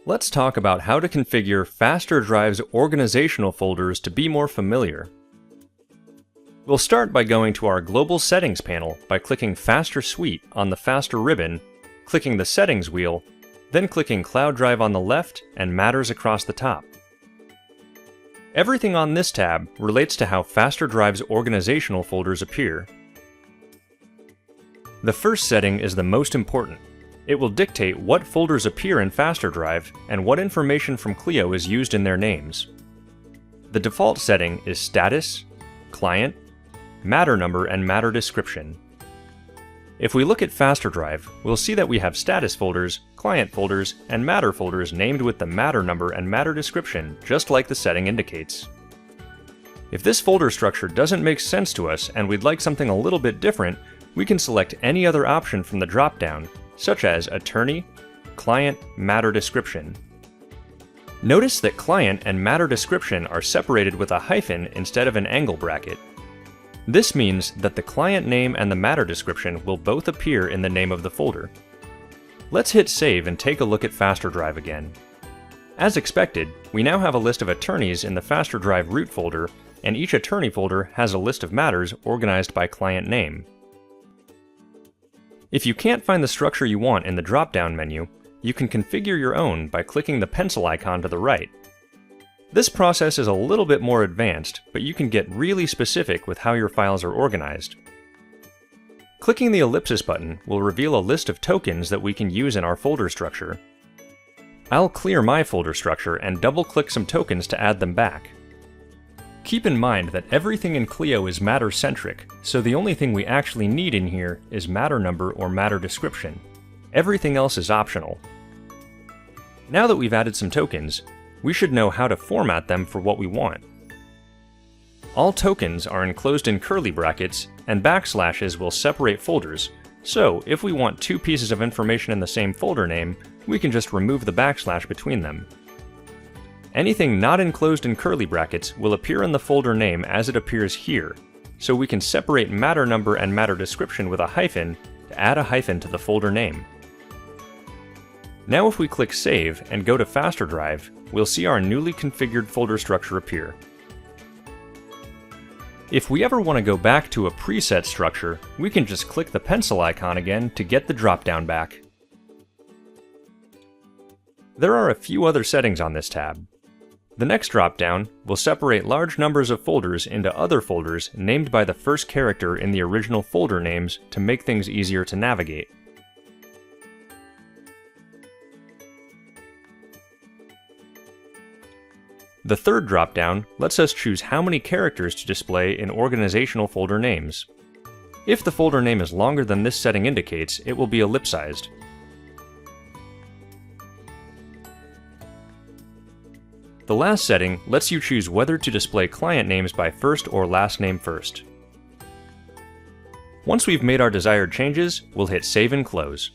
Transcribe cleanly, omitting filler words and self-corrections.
Let's talk about how to configure FasterDrive's organizational folders to be more familiar. We'll start by going to our Global Settings panel by clicking Faster Suite on the Faster ribbon, clicking the Settings wheel, then clicking Cloud Drive on the left and Matters across the top. Everything on this tab relates to how FasterDrive's organizational folders appear. The first setting is the most important. It will dictate what folders appear in FasterDrive and what information from Clio is used in their names. The default setting is Status, Client, Matter Number, and Matter Description. If we look at FasterDrive, we'll see that we have status folders, client folders, and matter folders named with the matter number and matter description, just like the setting indicates. If this folder structure doesn't make sense to us and we'd like something a little bit different, we can select any other option from the drop-down, such as Attorney, Client, Matter Description. Notice that Client and Matter Description are separated with a hyphen instead of an angle bracket. This means that the client name and the matter description will both appear in the name of the folder. Let's hit Save and take a look at FasterDrive again. As expected, we now have a list of attorneys in the FasterDrive root folder, and each attorney folder has a list of matters organized by client name. If you can't find the structure you want in the drop-down menu, you can configure your own by clicking the pencil icon to the right. This process is a little bit more advanced, but you can get really specific with how your files are organized. Clicking the ellipsis button will reveal a list of tokens that we can use in our folder structure. I'll clear my folder structure and double-click some tokens to add them back. Keep in mind that everything in Clio is matter-centric, so the only thing we actually need in here is matter number or matter description. Everything else is optional. Now that we've added some tokens, we should know how to format them for what we want. All tokens are enclosed in curly brackets, and backslashes will separate folders, so if we want two pieces of information in the same folder name, we can just remove the backslash between them. Anything not enclosed in curly brackets will appear in the folder name as it appears here, so we can separate matter number and matter description with a hyphen to add a hyphen to the folder name. Now if we click Save and go to FasterDrive, we'll see our newly configured folder structure appear. If we ever want to go back to a preset structure, we can just click the pencil icon again to get the drop-down back. There are a few other settings on this tab. The next drop-down will separate large numbers of folders into other folders named by the first character in the original folder names to make things easier to navigate. The third drop-down lets us choose how many characters to display in organizational folder names. If the folder name is longer than this setting indicates, it will be ellipsized. The last setting lets you choose whether to display client names by first or last name first. Once we've made our desired changes, we'll hit Save and Close.